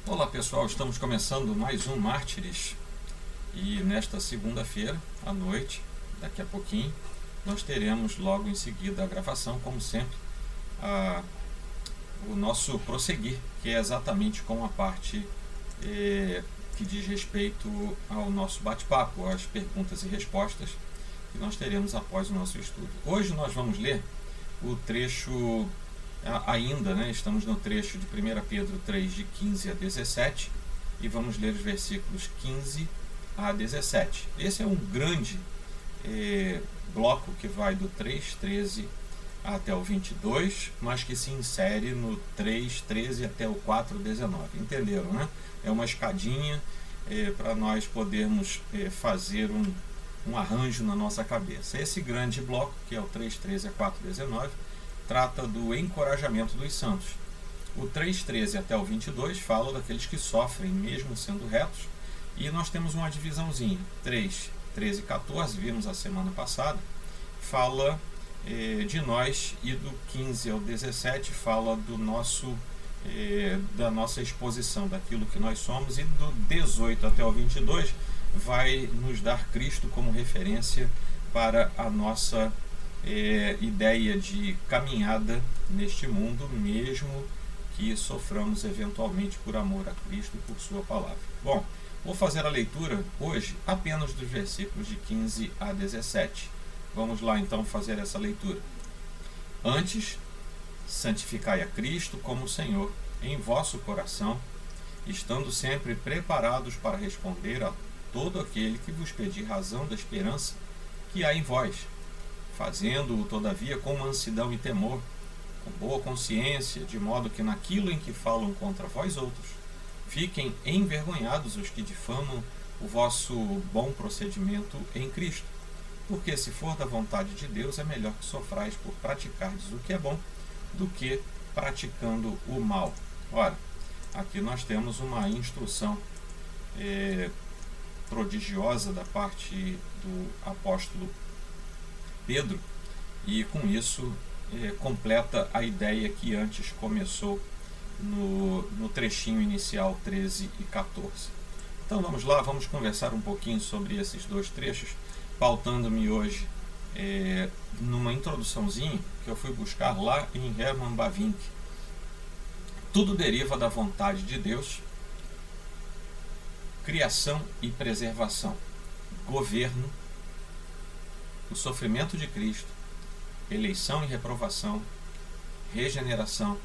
Olá pessoal, estamos começando mais um Mártires e nesta segunda-feira à noite, daqui a pouquinho, nós teremos logo em seguida a gravação, como sempre, o nosso prosseguir, que é exatamente com a parte que diz respeito ao nosso bate-papo, às perguntas e respostas que nós teremos após o nosso estudo. Hoje nós vamos ler o trecho ainda, estamos no trecho de 1 Pedro 3, de 15 a 17, e vamos ler os versículos 15 a 17. Esse é um grande bloco que vai do 3:13 até o 22, mas que se insere no 3:13 até o 4:19. Entenderam, né? É uma escadinha para nós podermos fazer um arranjo na nossa cabeça. Esse grande bloco, que é o 3:13 a 4:19, trata do encorajamento dos santos. O 3:13 até o 22 fala daqueles que sofrem mesmo sendo retos, e nós temos uma divisãozinha. 3:13 e 14, vimos a semana passada, fala de nós, e do 15 ao 17 fala do da nossa exposição, daquilo que nós somos, e do 18 até o 22 vai nos dar Cristo como referência para a nossa ideia de caminhada neste mundo, mesmo que soframos eventualmente por amor a Cristo e por sua palavra. Bom, vou fazer a leitura hoje apenas dos versículos de 15 a 17. Vamos lá então fazer essa leitura. Antes, santificai a Cristo como Senhor em vosso coração, estando sempre preparados para responder a todo aquele que vos pedir razão da esperança que há em vós, fazendo-o todavia com mansidão e temor, com boa consciência, de modo que naquilo em que falam contra vós outros, fiquem envergonhados os que difamam o vosso bom procedimento em Cristo. Porque se for da vontade de Deus, é melhor que sofrais por praticardes o que é bom, do que praticando o mal. Ora, aqui nós temos uma instrução prodigiosa da parte do apóstolo Pedro, e com isso completa a ideia que antes começou no trechinho inicial 13 e 14. Então vamos lá, vamos conversar um pouquinho sobre esses dois trechos, pautando-me hoje numa introduçãozinha que eu fui buscar lá em Hermann Bavinck. Tudo deriva da vontade de Deus: criação e preservação, governo, o sofrimento de Cristo, eleição e reprovação, regeneração,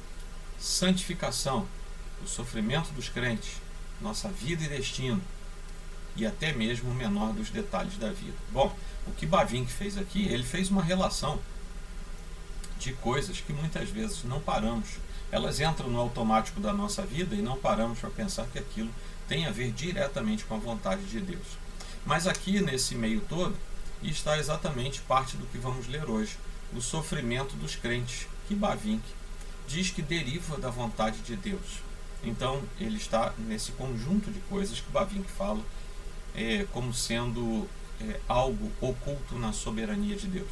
santificação, o sofrimento dos crentes, nossa vida e destino, e até mesmo o menor dos detalhes da vida. Bom, o que Bavinck fez aqui, ele fez uma relação de coisas que muitas vezes não paramos. Elas entram no automático da nossa vida e não paramos para pensar que aquilo tem a ver diretamente com a vontade de Deus. Mas aqui, nesse meio todo, está exatamente parte do que vamos ler hoje, o sofrimento dos crentes, que Bavinck diz que deriva da vontade de Deus. Então, ele está nesse conjunto de coisas que Bavinck fala como sendo algo oculto na soberania de Deus.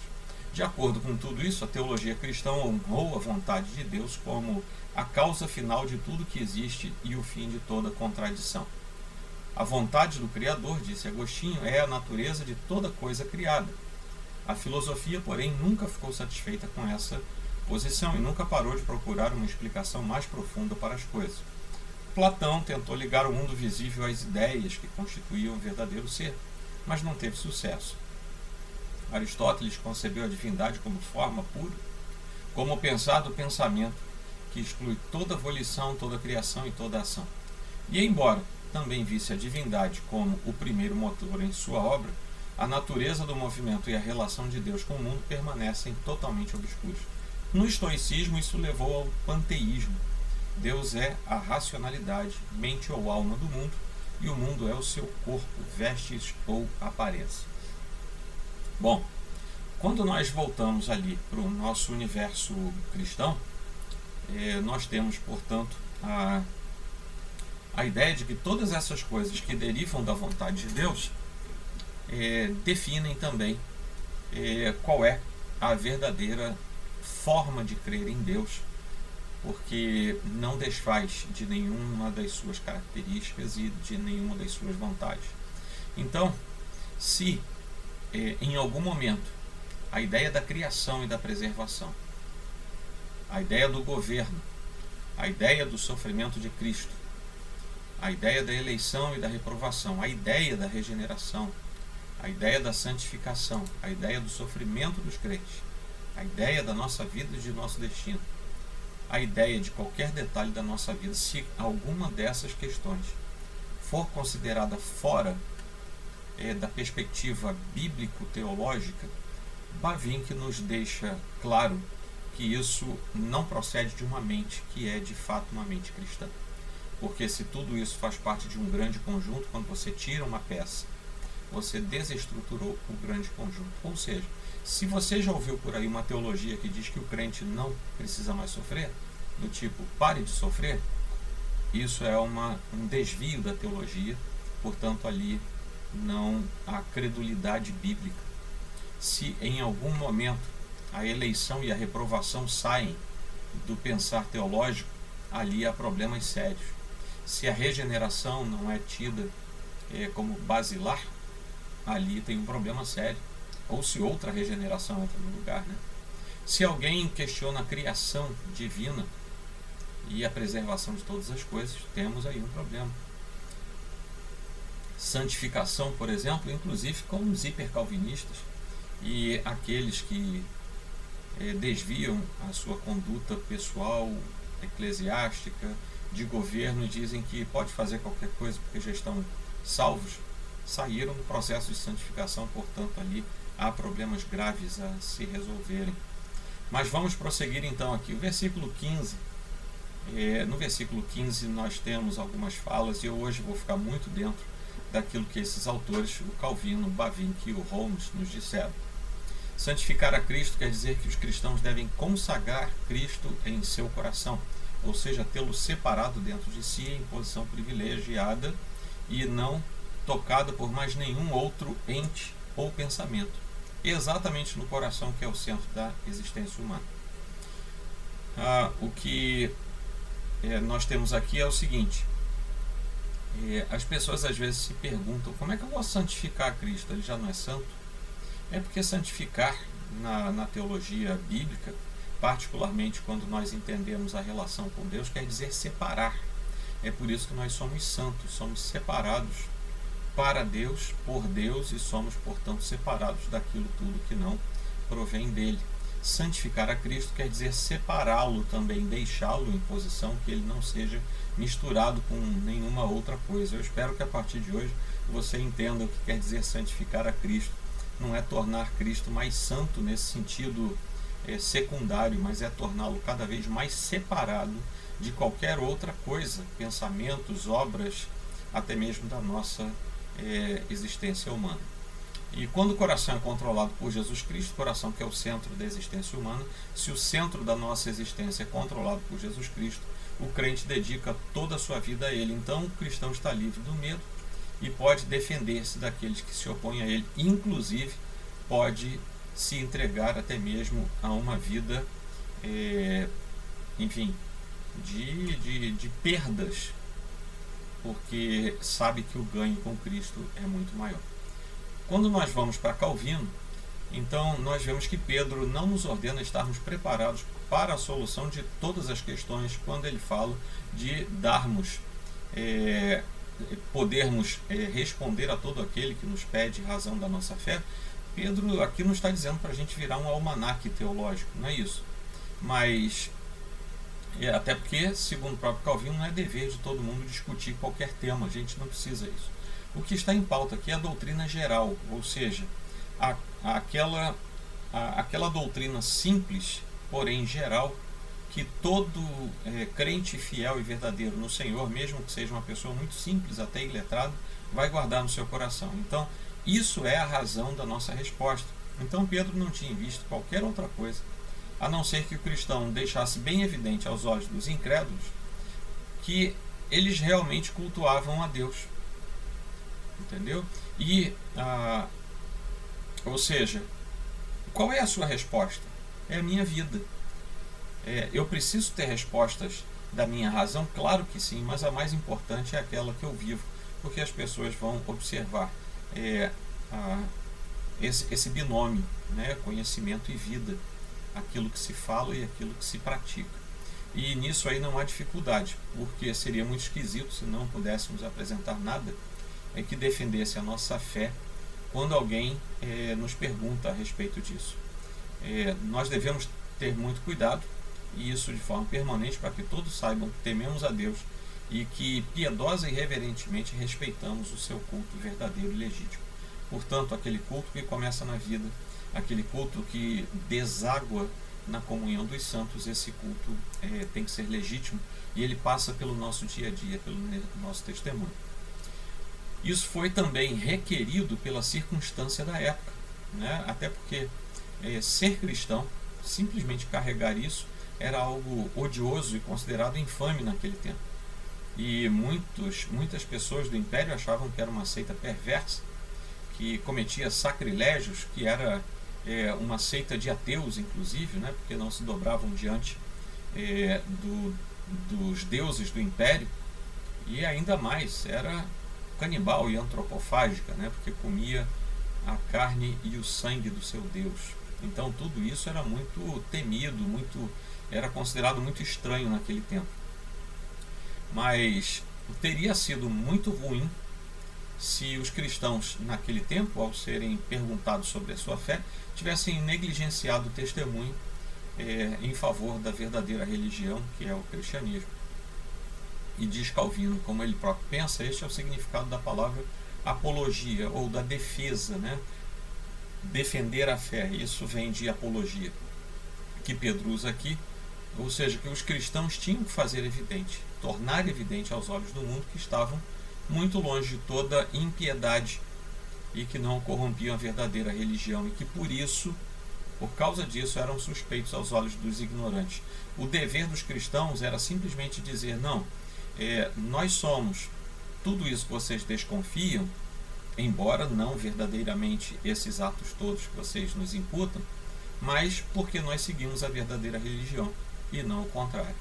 De acordo com tudo isso, a teologia cristã honrou a vontade de Deus como a causa final de tudo que existe e o fim de toda contradição. A vontade do Criador, disse Agostinho, é a natureza de toda coisa criada. A filosofia, porém, nunca ficou satisfeita com essa posição e nunca parou de procurar uma explicação mais profunda para as coisas. Platão tentou ligar o mundo visível às ideias que constituíam o verdadeiro ser, mas não teve sucesso. Aristóteles concebeu a divindade como forma pura, como o pensar do pensamento, que exclui toda volição, toda criação e toda ação. E embora também visse a divindade como o primeiro motor em sua obra, a natureza do movimento e a relação de Deus com o mundo permanecem totalmente obscuros. No estoicismo, isso levou ao panteísmo. Deus é a racionalidade, mente ou alma do mundo, e o mundo é o seu corpo, vestes ou aparência. Bom, quando nós voltamos ali para o nosso universo cristão, nós temos, portanto, a ideia de que todas essas coisas que derivam da vontade de Deus definem também qual é a verdadeira forma de crer em Deus porque não desfaz de nenhuma das suas características e de nenhuma das suas vantagens. Então, se em algum momento a ideia da criação e da preservação, a ideia do governo, a ideia do sofrimento de Cristo, a ideia da eleição e da reprovação, a ideia da regeneração, a ideia da santificação, a ideia do sofrimento dos crentes, a ideia da nossa vida e de nosso destino, a ideia de qualquer detalhe da nossa vida, se alguma dessas questões for considerada fora da perspectiva bíblico-teológica, Bavinck nos deixa claro que isso não procede de uma mente que é de fato uma mente cristã. Porque se tudo isso faz parte de um grande conjunto, quando você tira uma peça, você desestruturou o grande conjunto. Ou seja, se você já ouviu por aí uma teologia que diz que o crente não precisa mais sofrer, do tipo, pare de sofrer, isso é um desvio da teologia, portanto ali não há credulidade bíblica. Se em algum momento a eleição e a reprovação saem do pensar teológico, ali há problemas sérios. Se a regeneração não é tida como basilar, ali tem um problema sério. Ou se outra regeneração entra no lugar, né? Se alguém questiona a criação divina e a preservação de todas as coisas, temos aí um problema. Santificação, por exemplo, inclusive com os hipercalvinistas e aqueles que desviam a sua conduta pessoal, eclesiástica, de governo e dizem que pode fazer qualquer coisa porque já estão salvos, saíram do processo de santificação, portanto ali há problemas graves a se resolverem. Mas vamos prosseguir então aqui. O versículo 15, no versículo 15 nós temos algumas falas e eu hoje vou ficar muito dentro daquilo que esses autores, o Calvino, o Bavinck e o Holmes, nos disseram. Santificar a Cristo quer dizer que os cristãos devem consagrar Cristo em seu coração, ou seja, tê-lo separado dentro de si em posição privilegiada e não tocado por mais nenhum outro ente ou pensamento, exatamente no coração que é o centro da existência humana. O que nós temos aqui é o seguinte: as pessoas às vezes se perguntam, como é que eu vou santificar a Cristo? Ele já não é santo? É porque santificar na teologia bíblica, particularmente quando nós entendemos a relação com Deus, quer dizer separar. É por isso que nós somos santos, somos separados para Deus, por Deus, e somos, portanto, separados daquilo tudo que não provém dele. Santificar a Cristo quer dizer separá-lo também, deixá-lo em posição que ele não seja misturado com nenhuma outra coisa. Eu espero que a partir de hoje você entenda o que quer dizer santificar a Cristo. Não é tornar Cristo mais santo nesse sentido secundário, mas é torná-lo cada vez mais separado de qualquer outra coisa, pensamentos, obras, até mesmo da nossa existência humana. E quando o coração é controlado por Jesus Cristo, o coração que é o centro da existência humana, se o centro da nossa existência é controlado por Jesus Cristo, o crente dedica toda a sua vida a ele. Então o cristão está livre do medo e pode defender-se daqueles que se opõem a ele, inclusive pode se entregar até mesmo a uma vida de perdas, porque sabe que o ganho com Cristo é muito maior. Quando nós vamos para Calvino, então nós vemos que Pedro não nos ordena estarmos preparados para a solução de todas as questões quando ele fala de darmos, podermos responder a todo aquele que nos pede razão da nossa fé. Pedro aqui não está dizendo para a gente virar um almanaque teológico, não é isso. Mas, até porque, segundo o próprio Calvino, não é dever de todo mundo discutir qualquer tema, a gente não precisa disso. O que está em pauta aqui é a doutrina geral, ou seja, aquela doutrina simples, porém geral, que todo crente fiel e verdadeiro no Senhor, mesmo que seja uma pessoa muito simples, até iletrado, vai guardar no seu coração. Então, isso é a razão da nossa resposta. Então Pedro não tinha visto qualquer outra coisa, a não ser que o cristão deixasse bem evidente aos olhos dos incrédulos que eles realmente cultuavam a Deus. Entendeu? E, ou seja, qual é a sua resposta? É a minha vida. Eu preciso ter respostas da minha razão? Claro que sim, mas a mais importante é aquela que eu vivo, porque as pessoas vão observar esse binômio, né, conhecimento e vida, aquilo que se fala e aquilo que se pratica. E nisso aí não há dificuldade, porque seria muito esquisito se não pudéssemos apresentar nada que defendesse a nossa fé quando alguém nos pergunta a respeito disso. Nós devemos ter muito cuidado, e isso de forma permanente, para que todos saibam que tememos a Deus e que piedosa e reverentemente respeitamos o seu culto verdadeiro e legítimo. Portanto, aquele culto que começa na vida, aquele culto que deságua na comunhão dos santos, esse culto tem que ser legítimo, e ele passa pelo nosso dia a dia, pelo nosso testemunho. Isso foi também requerido pela circunstância da época, né? Até porque ser cristão, simplesmente carregar isso, era algo odioso e considerado infame naquele tempo. E muitas pessoas do Império achavam que era uma seita perversa, que cometia sacrilégios, que era uma seita de ateus, inclusive, né? Porque não se dobravam diante dos deuses do Império, e ainda mais, era canibal e antropofágica, né? Porque comia a carne e o sangue do seu Deus. Então tudo isso era muito temido, era considerado muito estranho naquele tempo. Mas teria sido muito ruim se os cristãos naquele tempo, ao serem perguntados sobre a sua fé, tivessem negligenciado o testemunho em favor da verdadeira religião, que é o cristianismo. E diz Calvino, como ele próprio pensa, este é o significado da palavra apologia, ou da defesa, né? Defender a fé, isso vem de apologia, que Pedro usa aqui, ou seja, que os cristãos tinham que fazer evidente, tornar evidente aos olhos do mundo que estavam muito longe de toda impiedade e que não corrompiam a verdadeira religião, e que por causa disso, eram suspeitos aos olhos dos ignorantes. O dever dos cristãos era simplesmente dizer: não, nós somos tudo isso que vocês desconfiam, embora não verdadeiramente esses atos todos que vocês nos imputam, mas porque nós seguimos a verdadeira religião e não o contrário.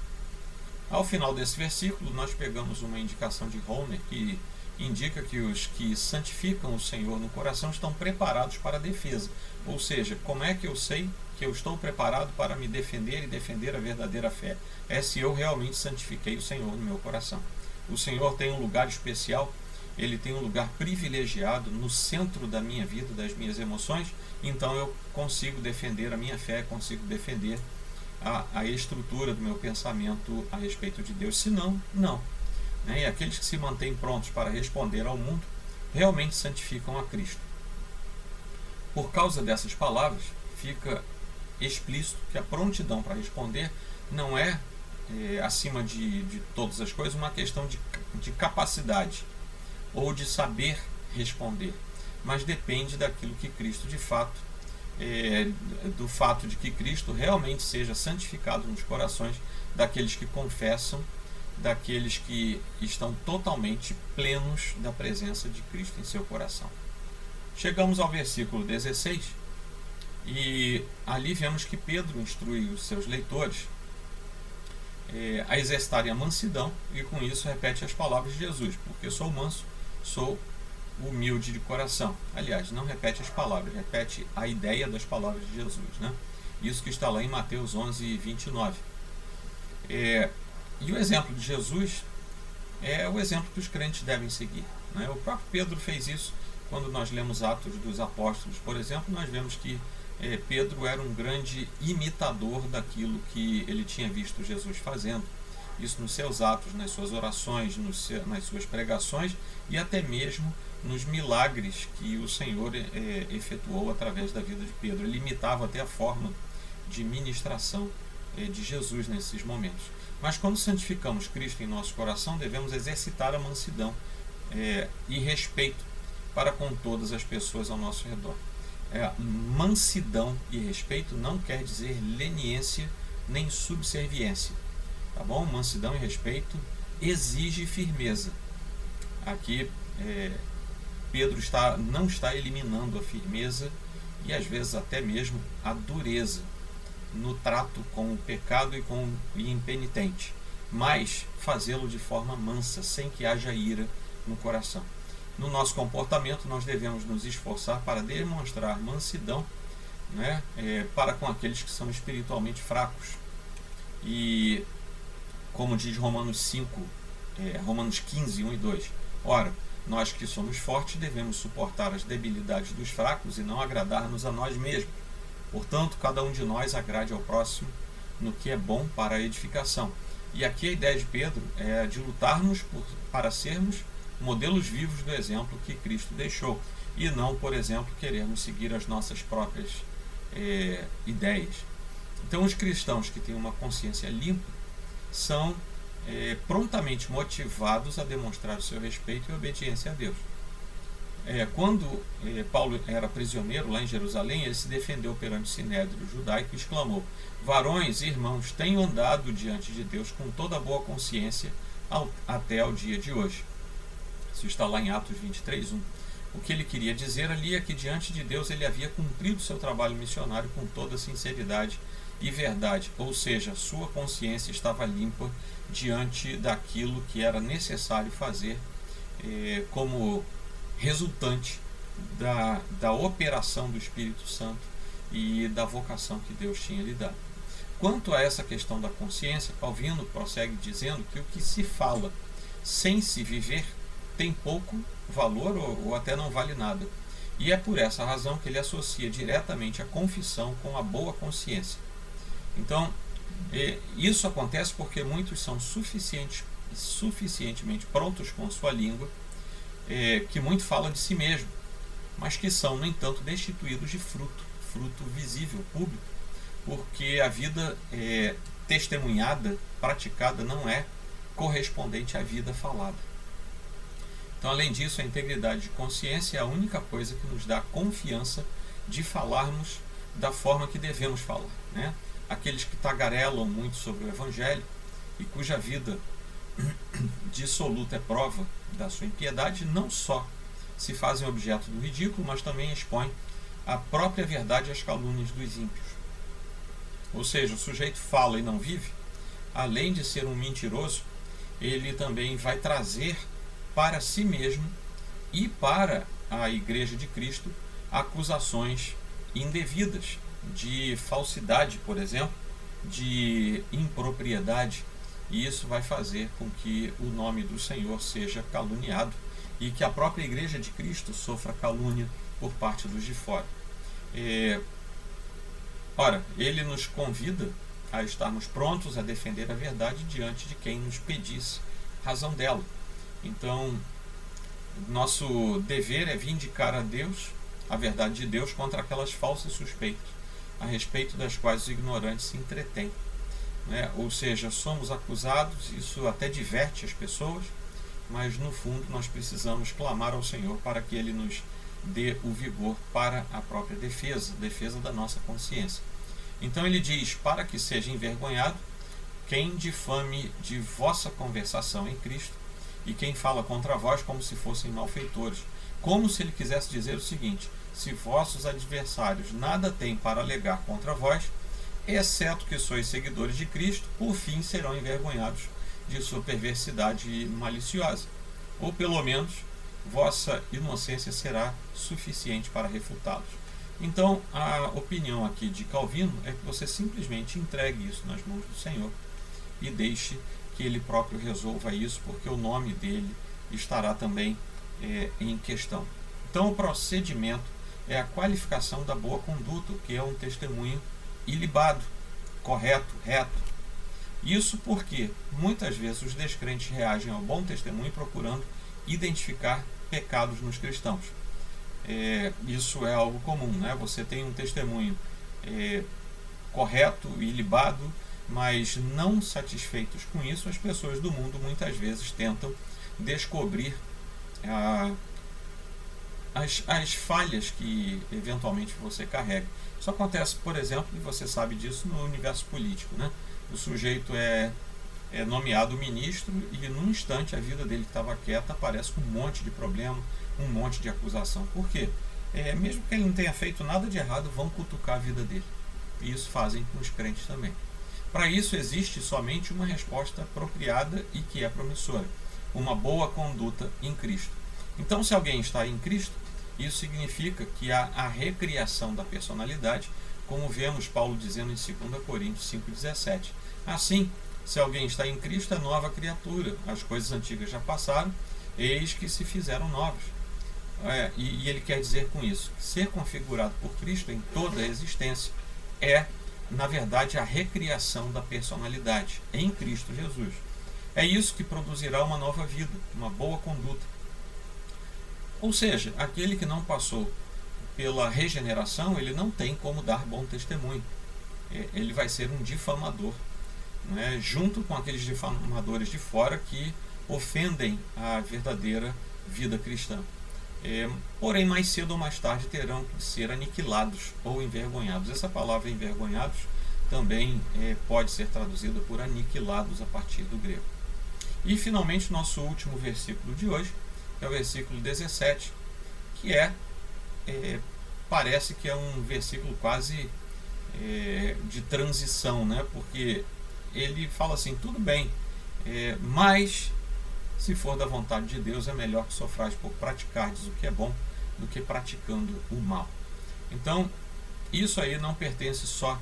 Ao final desse versículo, nós pegamos uma indicação de Homer que indica que os que santificam o Senhor no coração estão preparados para a defesa. Ou seja, como é que eu sei que eu estou preparado para me defender e defender a verdadeira fé? É se eu realmente santifiquei o Senhor no meu coração. O Senhor tem um lugar especial, ele tem um lugar privilegiado no centro da minha vida, das minhas emoções, então eu consigo defender a minha fé, consigo defender a estrutura do meu pensamento a respeito de Deus. Se não, não. E aqueles que se mantêm prontos para responder ao mundo realmente santificam a Cristo. Por causa dessas palavras, fica explícito que a prontidão para responder não é, acima de todas as coisas, uma questão de capacidade ou de saber responder, mas depende daquilo que Cristo de fato, do fato de que Cristo realmente seja santificado nos corações daqueles que confessam, daqueles que estão totalmente plenos da presença de Cristo em seu coração. Chegamos ao versículo 16 e ali vemos que Pedro instrui os seus leitores a exercitarem a mansidão, e com isso repete as palavras de Jesus: porque sou manso, sou humilde de coração. Aliás, não repete as palavras, repete a ideia das palavras de Jesus, né? Isso que está lá em Mateus 11, 29. E o exemplo de Jesus é o exemplo que os crentes devem seguir, né? O próprio Pedro fez isso. Quando nós lemos Atos dos Apóstolos, por exemplo, nós vemos que Pedro era um grande imitador daquilo que ele tinha visto Jesus fazendo. Isso nos seus atos, nas suas orações, nas suas pregações e até mesmo nos milagres que o Senhor efetuou através da vida de Pedro. Ele imitava até a forma de ministração de Jesus nesses momentos. Mas quando santificamos Cristo em nosso coração, devemos exercitar a mansidão e respeito para com todas as pessoas ao nosso redor. Mansidão e respeito não quer dizer leniência nem subserviência. Tá bom? Mansidão e respeito exige firmeza. Aqui Pedro não está eliminando a firmeza e às vezes até mesmo a dureza. no trato com o pecado e com o impenitente, mas fazê-lo de forma mansa, sem que haja ira no coração. No nosso comportamento, nós devemos nos esforçar para demonstrar mansidão, né, para com aqueles que são espiritualmente fracos. E como diz Romanos 15, 1 e 2, ora, nós que somos fortes devemos suportar as debilidades dos fracos e não agradar-nos a nós mesmos. Portanto, cada um de nós agrade ao próximo no que é bom para a edificação. E aqui a ideia de Pedro é de lutarmos para sermos modelos vivos do exemplo que Cristo deixou, e não, por exemplo, querermos seguir as nossas próprias ideias. Então, os cristãos que têm uma consciência limpa são prontamente motivados a demonstrar o seu respeito e obediência a Deus. Quando Paulo era prisioneiro lá em Jerusalém, ele se defendeu perante o sinédrio judaico e exclamou: varões e irmãos, tenho andado diante de Deus com toda a boa consciência até ao dia de hoje. Isso está lá em Atos 23, 1. O que ele queria dizer ali é que diante de Deus ele havia cumprido seu trabalho missionário com toda sinceridade e verdade, ou seja, sua consciência estava limpa diante daquilo que era necessário fazer como resultante da operação do Espírito Santo e da vocação que Deus tinha lhe dado. Quanto a essa questão da consciência, Calvino prossegue dizendo que o que se fala sem se viver tem pouco valor ou até não vale nada. E é por essa razão que ele associa diretamente a confissão com a boa consciência. Então, isso acontece porque muitos são suficientemente prontos com a sua língua, que muito fala de si mesmo, mas que são, no entanto, destituídos de fruto visível, público, porque a vida testemunhada, praticada, não é correspondente à vida falada. Então, além disso, a integridade de consciência é a única coisa que nos dá confiança de falarmos da forma que devemos falar, né? Aqueles que tagarelam muito sobre o Evangelho e cuja vida dissoluta é prova da sua impiedade, não só se fazem objeto do ridículo, mas também expõem a própria verdade às calúnias dos ímpios. Ou seja, o sujeito fala e não vive, além de ser um mentiroso, ele também vai trazer para si mesmo e para a Igreja de Cristo acusações indevidas de falsidade, por exemplo, de impropriedade, e isso vai fazer com que o nome do Senhor seja caluniado e que a própria Igreja de Cristo sofra calúnia por parte dos de fora. Ora, ele nos convida a estarmos prontos a defender a verdade diante de quem nos pedisse razão dela. Então, nosso dever é vindicar a Deus, a verdade de Deus, contra aquelas falsas suspeitas, a respeito das quais os ignorantes se entretêm. Ou seja, somos acusados, isso até diverte as pessoas, mas no fundo nós precisamos clamar ao Senhor para que Ele nos dê o vigor para a própria defesa da nossa consciência. Então ele diz: para que seja envergonhado quem difame de vossa conversação em Cristo, e quem fala contra vós como se fossem malfeitores, como se ele quisesse dizer o seguinte: se vossos adversários nada têm para alegar contra vós, exceto que sois seguidores de Cristo, por fim serão envergonhados de sua perversidade maliciosa, ou pelo menos vossa inocência será suficiente para refutá-los. Então, a opinião aqui de Calvino é que você simplesmente entregue isso nas mãos do Senhor e deixe que Ele próprio resolva isso, porque o nome dele estará também em questão. Então, o procedimento é a qualificação da boa conduta, que é um testemunho ilibado, correto, reto. Isso porque muitas vezes os descrentes reagem ao bom testemunho procurando identificar pecados nos cristãos. Isso é algo comum, né? Você tem um testemunho correto e ilibado, mas não satisfeitos com isso, as pessoas do mundo muitas vezes tentam descobrir as falhas que eventualmente você carrega. Isso acontece, por exemplo, e você sabe disso, no universo político, né? O sujeito é nomeado ministro e num instante a vida dele que estava quieta aparece com um monte de problema, um monte de acusação. Por quê? Mesmo que ele não tenha feito nada de errado, vão cutucar a vida dele. e isso fazem com os crentes também. Para isso existe somente uma resposta apropriada e que é promissora: uma boa conduta em Cristo. Então, se alguém está em Cristo, isso significa que há a recriação da personalidade, como vemos Paulo dizendo em 2 Coríntios 5,17. Assim, se alguém está em Cristo, é nova criatura. As coisas antigas já passaram, eis que se fizeram novas. E ele quer dizer com isso que ser configurado por Cristo em toda a existência é, na verdade, a recriação da personalidade em Cristo Jesus. É isso que produzirá uma nova vida, uma boa conduta. Ou seja, aquele que não passou pela regeneração, ele não tem como dar bom testemunho. Ele vai ser um difamador, né? Junto com aqueles difamadores de fora que ofendem a verdadeira vida cristã. Porém, mais cedo ou mais tarde terão que ser aniquilados ou envergonhados. Essa palavra envergonhados também pode ser traduzida por aniquilados a partir do grego. E finalmente nosso último versículo de hoje é o versículo 17, que parece que é um versículo quase de transição, né? Porque ele fala assim: tudo bem, mas se for da vontade de Deus, é melhor que sofrais por praticardes o que é bom do que praticando o mal. Então, isso aí não pertence só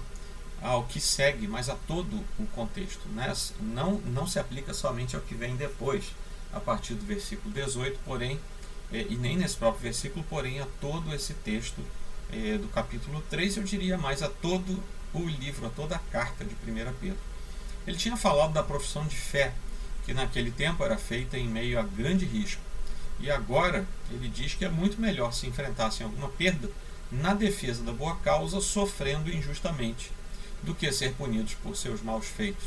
ao que segue, mas a todo o contexto, né? Não se aplica somente ao que vem depois, a partir do versículo 18, porém, e nem nesse próprio versículo, porém a todo esse texto do capítulo 3, eu diria mais a todo o livro, a toda a carta de 1 Pedro. Ele tinha falado da profissão de fé, que naquele tempo era feita em meio a grande risco. E agora ele diz que é muito melhor se enfrentassem alguma perda na defesa da boa causa, sofrendo injustamente, do que ser punidos por seus maus feitos,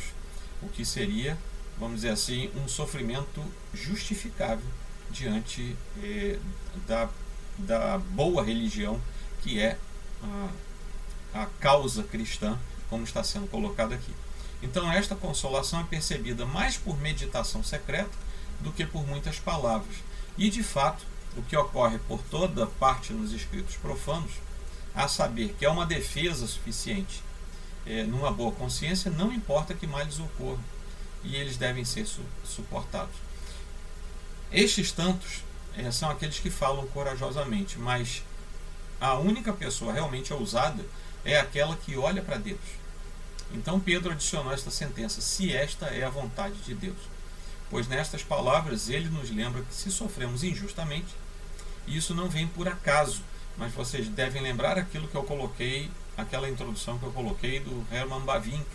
o que seria, vamos dizer assim, um sofrimento justificável diante da boa religião, que é a causa cristã, como está sendo colocado aqui. Então esta consolação é percebida mais por meditação secreta do que por muitas palavras. E de fato, o que ocorre por toda parte nos escritos profanos, a saber que é uma defesa suficiente numa boa consciência, não importa que males ocorram, e eles devem ser suportados. Estes tantos são aqueles que falam corajosamente, mas a única pessoa realmente ousada é aquela que olha para Deus. Então Pedro adicionou esta sentença: se esta é a vontade de Deus. Pois nestas palavras ele nos lembra que se sofremos injustamente, isso não vem por acaso, mas vocês devem lembrar aquilo que eu coloquei, aquela introdução que eu coloquei do Herman Bavinck,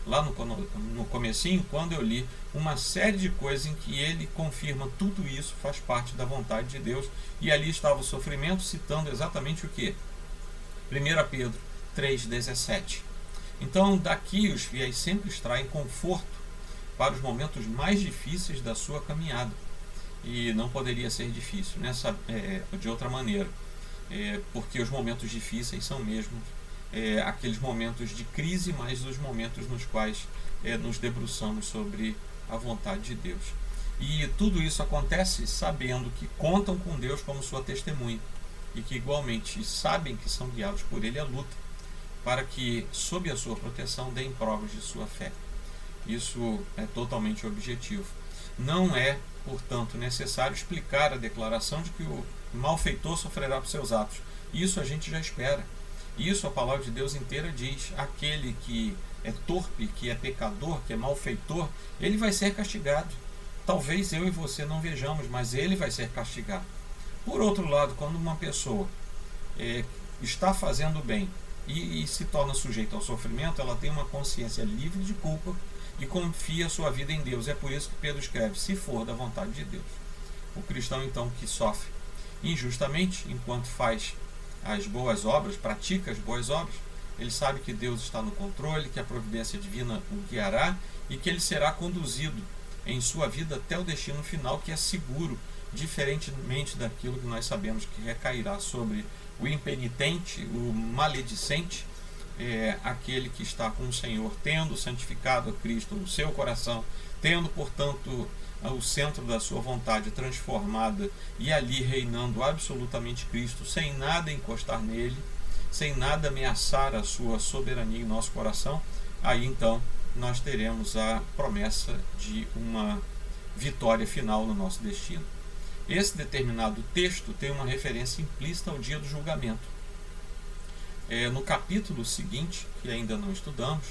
lá no comecinho, quando eu li uma série de coisas em que ele confirma tudo isso faz parte da vontade de Deus, e ali estava o sofrimento, citando exatamente o que? 1 Pedro 3,17. Então daqui os fiéis sempre extraem conforto para os momentos mais difíceis da sua caminhada, e não poderia ser difícil de outra maneira, porque os momentos difíceis são mesmo aqueles momentos de crise, mas os momentos nos quais nos debruçamos sobre a vontade de Deus. E tudo isso acontece sabendo que contam com Deus como sua testemunha, e que igualmente sabem que são guiados por Ele à luta, para que, sob a sua proteção, deem provas de sua fé. Isso é totalmente objetivo. Não é, portanto, necessário explicar a declaração de que o malfeitor sofrerá por seus atos. Isso a gente já espera. Isso a palavra de Deus inteira diz: aquele que é torpe, que é pecador, que é malfeitor, ele vai ser castigado. Talvez eu e você não vejamos, mas ele vai ser castigado. Por outro lado, quando uma pessoa está fazendo bem e se torna sujeita ao sofrimento, ela tem uma consciência livre de culpa e confia sua vida em Deus. É por isso que Pedro escreve: se for da vontade de Deus. O cristão, então, que sofre injustamente enquanto faz as boas obras, pratica as boas obras, ele sabe que Deus está no controle, que a providência divina o guiará e que ele será conduzido em sua vida até o destino final, que é seguro, diferentemente daquilo que nós sabemos que recairá sobre o impenitente, o maledicente, aquele que está com o Senhor, tendo santificado a Cristo no seu coração, tendo, portanto, o centro da sua vontade transformada e ali reinando absolutamente Cristo, sem nada encostar nele, sem nada ameaçar a sua soberania em nosso coração, aí então nós teremos a promessa de uma vitória final no nosso destino. Esse determinado texto tem uma referência implícita ao dia do julgamento. No capítulo seguinte, que ainda não estudamos,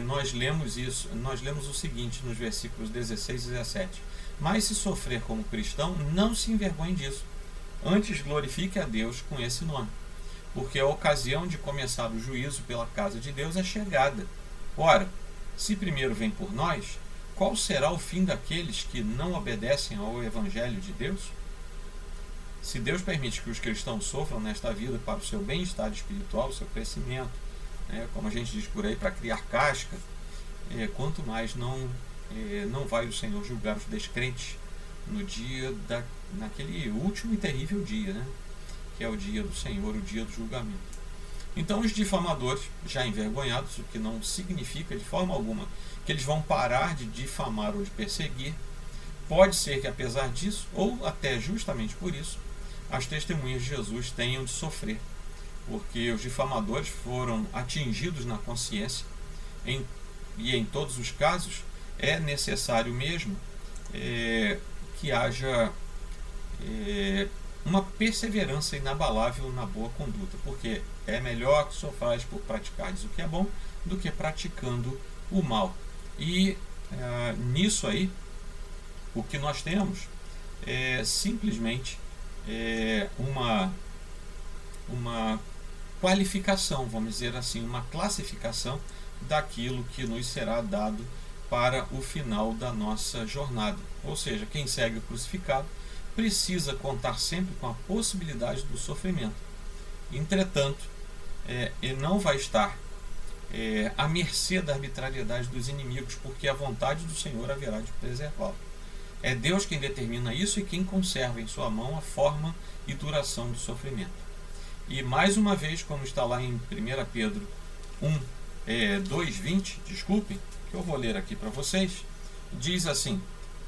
nós lemos o seguinte nos versículos 16 e 17. Mas se sofrer como cristão, não se envergonhe disso. Antes glorifique a Deus com esse nome, porque a ocasião de começar o juízo pela casa de Deus é chegada. Ora, se primeiro vem por nós, qual será o fim daqueles que não obedecem ao Evangelho de Deus? Se Deus permite que os cristãos sofram nesta vida para o seu bem-estar espiritual, o seu crescimento, como a gente diz por aí, para criar casca, quanto mais não vai o Senhor julgar os descrentes no dia naquele último e terrível dia, que é o dia do Senhor, o dia do julgamento. Então os difamadores, já envergonhados, o que não significa de forma alguma que eles vão parar de difamar ou de perseguir, pode ser que apesar disso, ou até justamente por isso, as testemunhas de Jesus tenham de sofrer, porque os difamadores foram atingidos na consciência, e em todos os casos é necessário mesmo que haja uma perseverança inabalável na boa conduta, porque é melhor que sofrais por praticardes o que é bom do que praticando o mal. E nisso aí, o que nós temos é simplesmente uma qualificação, vamos dizer assim, uma classificação daquilo que nos será dado para o final da nossa jornada. Ou seja, quem segue o crucificado precisa contar sempre com a possibilidade do sofrimento. Entretanto, ele não vai estar à mercê da arbitrariedade dos inimigos, porque a vontade do Senhor haverá de preservá-lo. É Deus quem determina isso e quem conserva em sua mão a forma e duração do sofrimento. E mais uma vez, como está lá em 1 Pedro 2:20, desculpem, que eu vou ler aqui para vocês, diz assim: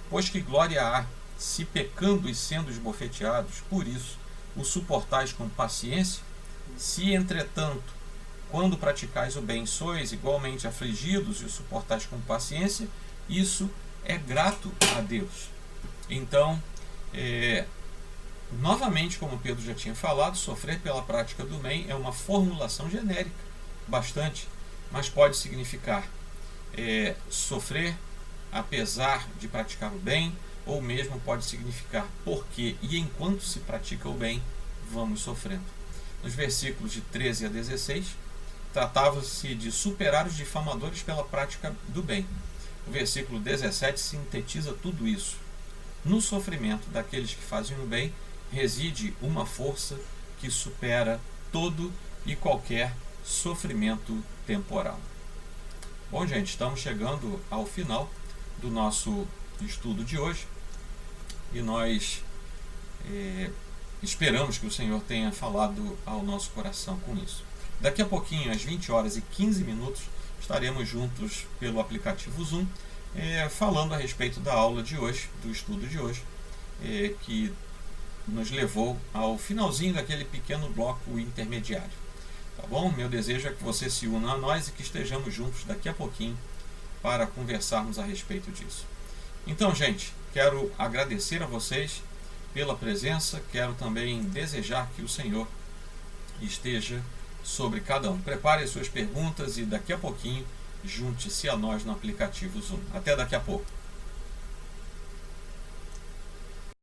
pois que glória há, se pecando e sendo esbofeteados, por isso o suportais com paciência, se entretanto, quando praticais o bem, sois igualmente afligidos e o suportais com paciência, isso é grato a Deus. Então, novamente, como Pedro já tinha falado, sofrer pela prática do bem é uma formulação genérica, bastante, mas pode significar sofrer apesar de praticar o bem, ou mesmo pode significar porque e enquanto se pratica o bem, vamos sofrendo. Nos versículos de 13 a 16, tratava-se de superar os difamadores pela prática do bem. O versículo 17 sintetiza tudo isso. No sofrimento daqueles que fazem o bem reside uma força que supera todo e qualquer sofrimento temporal. Bom, gente, estamos chegando ao final do nosso estudo de hoje e nós esperamos que o Senhor tenha falado ao nosso coração com isso. Daqui a pouquinho, às 20h15, estaremos juntos pelo aplicativo Zoom, falando a respeito da aula de hoje, do estudo de hoje, que nos levou ao finalzinho daquele pequeno bloco intermediário. Tá bom? Meu desejo é que você se una a nós e que estejamos juntos daqui a pouquinho para conversarmos a respeito disso. Então, gente, quero agradecer a vocês pela presença, quero também desejar que o Senhor esteja sobre cada um. Prepare as suas perguntas e daqui a pouquinho junte-se a nós no aplicativo Zoom. Até daqui a pouco.